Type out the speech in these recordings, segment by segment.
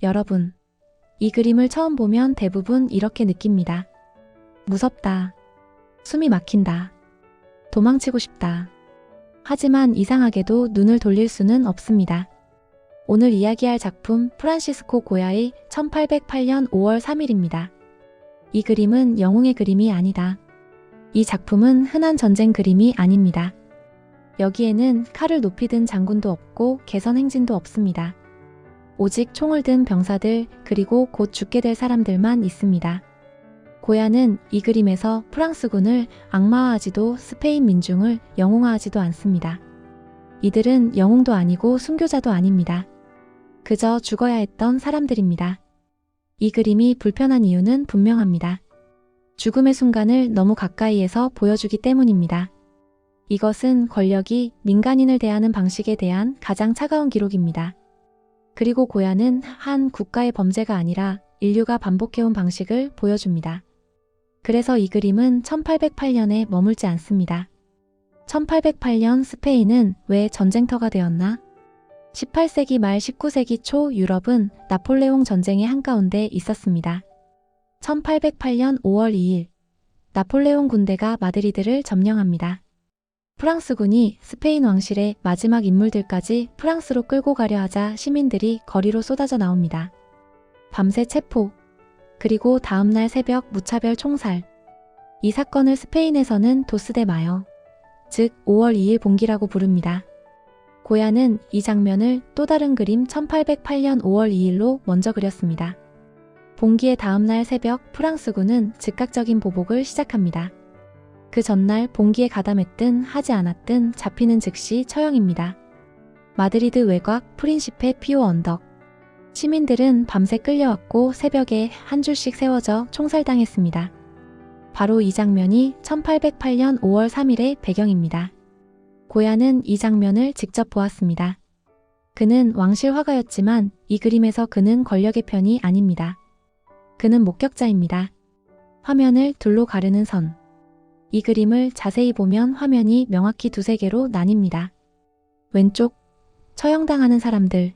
여러분, 이 그림을 처음 보면 대부분 이렇게 느낍니다. 무섭다. 숨이 막힌다. 도망치고 싶다. 하지만 이상하게도 눈을 돌릴 수는 없습니다. 오늘 이야기할 작품 프란시스코 고야의 1808년 5월 3일입니다. 이 그림은 영웅의 그림이 아니다. 이 작품은 흔한 전쟁 그림이 아닙니다. 여기에는 칼을 높이 든 장군도 없고 개선 행진도 없습니다. 오직 총을 든 병사들 그리고 곧 죽게 될 사람들만 있습니다. 고야는 이 그림에서 프랑스군을 악마화하지도 스페인 민중을 영웅화하지도 않습니다. 이들은 영웅도 아니고 순교자도 아닙니다. 그저 죽어야 했던 사람들입니다. 이 그림이 불편한 이유는 분명합니다. 죽음의 순간을 너무 가까이에서 보여주기 때문입니다. 이것은 권력이 민간인을 대하는 방식에 대한 가장 차가운 기록입니다. 그리고 고야는 한 국가의 범죄가 아니라 인류가 반복해온 방식을 보여줍니다. 그래서 이 그림은 1808년에 머물지 않습니다. 1808년 스페인은 왜 전쟁터가 되었나? 18세기 말 19세기 초 유럽은 나폴레옹 전쟁의 한가운데 있었습니다. 1808년 5월 2일, 나폴레옹 군대가 마드리드를 점령합니다. 프랑스군이 스페인 왕실의 마지막 인물들까지 프랑스로 끌고 가려 하자 시민들이 거리로 쏟아져 나옵니다. 밤새 체포, 그리고 다음날 새벽 무차별 총살. 이 사건을 스페인에서는 도스데 마요, 즉 5월 2일 봉기라고 부릅니다. 고야는 이 장면을 또 다른 그림 1808년 5월 2일로 먼저 그렸습니다. 봉기의 다음날 새벽 프랑스군은 즉각적인 보복을 시작합니다. 그 전날 봉기에 가담했든 하지 않았든 잡히는 즉시 처형입니다. 마드리드 외곽 프린시페 피오 언덕. 시민들은 밤새 끌려왔고 새벽에 한 줄씩 세워져 총살당했습니다. 바로 이 장면이 1808년 5월 3일의 배경입니다. 고야는 이 장면을 직접 보았습니다. 그는 왕실 화가였지만 이 그림에서 그는 권력의 편이 아닙니다. 그는 목격자입니다. 화면을 둘로 가르는 선. 이 그림을 자세히 보면 화면이 명확히 두세 개로 나뉩니다. 왼쪽, 처형당하는 사람들.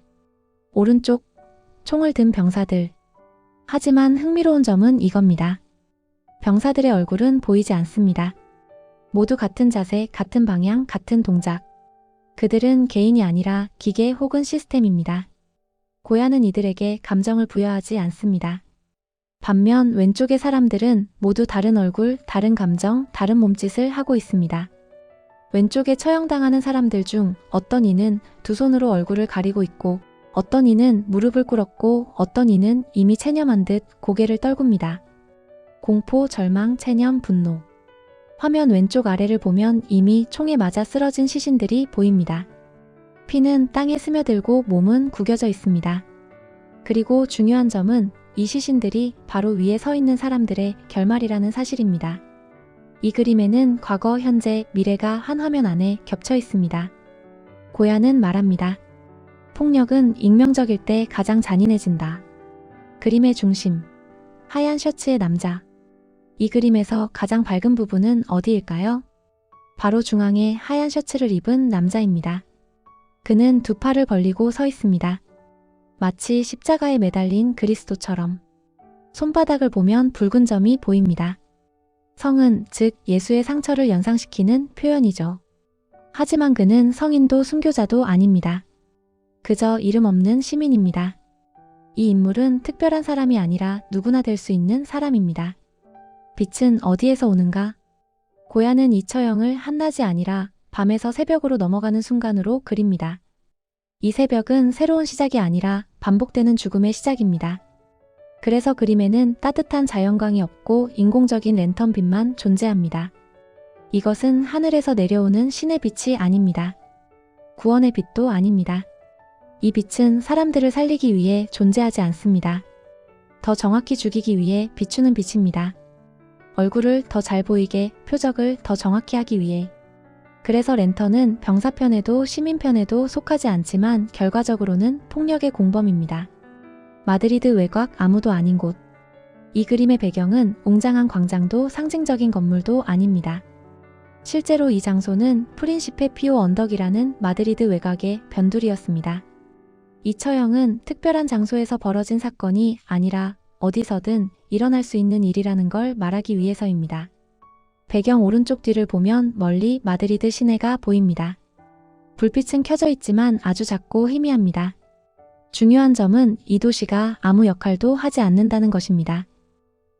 오른쪽, 총을 든 병사들. 하지만 흥미로운 점은 이겁니다. 병사들의 얼굴은 보이지 않습니다. 모두 같은 자세, 같은 방향, 같은 동작. 그들은 개인이 아니라 기계 혹은 시스템입니다. 고야는 이들에게 감정을 부여하지 않습니다. 반면 왼쪽의 사람들은 모두 다른 얼굴, 다른 감정, 다른 몸짓을 하고 있습니다. 왼쪽에 처형당하는 사람들 중 어떤 이는 두 손으로 얼굴을 가리고 있고 어떤 이는 무릎을 꿇었고 어떤 이는 이미 체념한 듯 고개를 떨굽니다. 공포, 절망, 체념, 분노. 화면 왼쪽 아래를 보면 이미 총에 맞아 쓰러진 시신들이 보입니다. 피는 땅에 스며들고 몸은 구겨져 있습니다. 그리고 중요한 점은 이 시신들이 바로 위에 서 있는 사람들의 결말이라는 사실입니다. 이 그림에는 과거, 현재, 미래가 한 화면 안에 겹쳐 있습니다. 고야는 말합니다. 폭력은 익명적일 때 가장 잔인해진다. 그림의 중심, 하얀 셔츠의 남자. 이 그림에서 가장 밝은 부분은 어디일까요? 바로 중앙에 하얀 셔츠를 입은 남자입니다. 그는 두 팔을 벌리고 서 있습니다. 마치 십자가에 매달린 그리스도처럼. 손바닥을 보면 붉은 점이 보입니다. 성은, 즉 예수의 상처를 연상시키는 표현이죠. 하지만 그는 성인도 순교자도 아닙니다. 그저 이름 없는 시민입니다. 이 인물은 특별한 사람이 아니라 누구나 될 수 있는 사람입니다. 빛은 어디에서 오는가? 고야는 이 처형을 한낮이 아니라 밤에서 새벽으로 넘어가는 순간으로 그립니다. 이 새벽은 새로운 시작이 아니라 반복되는 죽음의 시작입니다. 그래서 그림에는 따뜻한 자연광이 없고 인공적인 랜턴빛만 존재합니다. 이것은 하늘에서 내려오는 신의 빛이 아닙니다. 구원의 빛도 아닙니다. 이 빛은 사람들을 살리기 위해 존재하지 않습니다. 더 정확히 죽이기 위해 비추는 빛입니다. 얼굴을 더 잘 보이게, 표적을 더 정확히 하기 위해. 그래서 랜턴은 병사 편에도 시민 편에도 속하지 않지만 결과적으로는 폭력의 공범입니다. 마드리드 외곽 아무도 아닌 곳. 이 그림의 배경은 웅장한 광장도 상징적인 건물도 아닙니다. 실제로 이 장소는 프린시페 피오 언덕이라는 마드리드 외곽의 변두리였습니다. 이처형은 특별한 장소에서 벌어진 사건이 아니라 어디서든 일어날 수 있는 일이라는 걸 말하기 위해서입니다. 배경 오른쪽 뒤를 보면 멀리 마드리드 시내가 보입니다. 불빛은 켜져 있지만 아주 작고 희미합니다. 중요한 점은 이 도시가 아무 역할도 하지 않는다는 것입니다.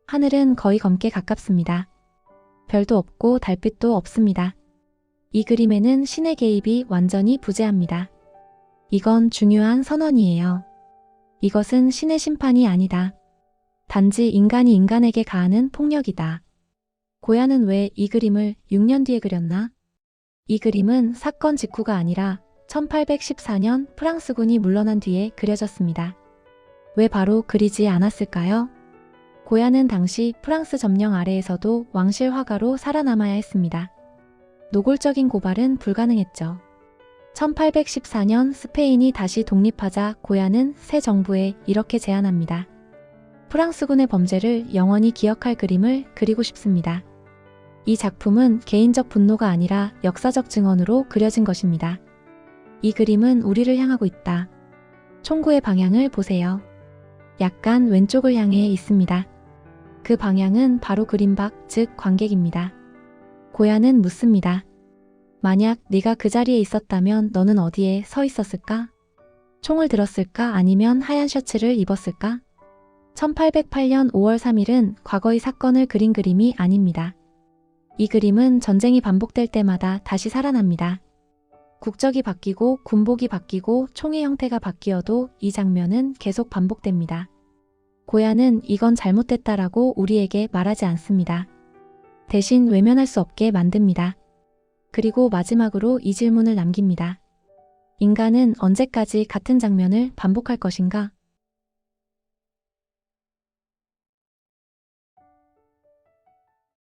하늘은 거의 검게 가깝습니다. 별도 없고 달빛도 없습니다. 이 그림에는 신의 개입이 완전히 부재합니다. 이건 중요한 선언이에요. 이것은 신의 심판이 아니다. 단지 인간이 인간에게 가하는 폭력이다. 고야는 왜 이 그림을 6년 뒤에 그렸나? 이 그림은 사건 직후가 아니라 1814년 프랑스군이 물러난 뒤에 그려졌습니다. 왜 바로 그리지 않았을까요? 고야는 당시 프랑스 점령 아래에서도 왕실 화가로 살아남아야 했습니다. 노골적인 고발은 불가능했죠. 1814년 스페인이 다시 독립하자 고야는 새 정부에 이렇게 제안합니다. 프랑스군의 범죄를 영원히 기억할 그림을 그리고 싶습니다. 이 작품은 개인적 분노가 아니라 역사적 증언으로 그려진 것입니다. 이 그림은 우리를 향하고 있다. 총구의 방향을 보세요. 약간 왼쪽을 향해 있습니다. 그 방향은 바로 그림 밖, 즉 관객입니다. 고야는 묻습니다. 만약 네가 그 자리에 있었다면 너는 어디에 서 있었을까? 총을 들었을까? 아니면 하얀 셔츠를 입었을까? 1808년 5월 3일은 과거의 사건을 그린 그림이 아닙니다. 이 그림은 전쟁이 반복될 때마다 다시 살아납니다. 국적이 바뀌고 군복이 바뀌고 총의 형태가 바뀌어도 이 장면은 계속 반복됩니다. 고야는 이건 잘못됐다라고 우리에게 말하지 않습니다. 대신 외면할 수 없게 만듭니다. 그리고 마지막으로 이 질문을 남깁니다. 인간은 언제까지 같은 장면을 반복할 것인가?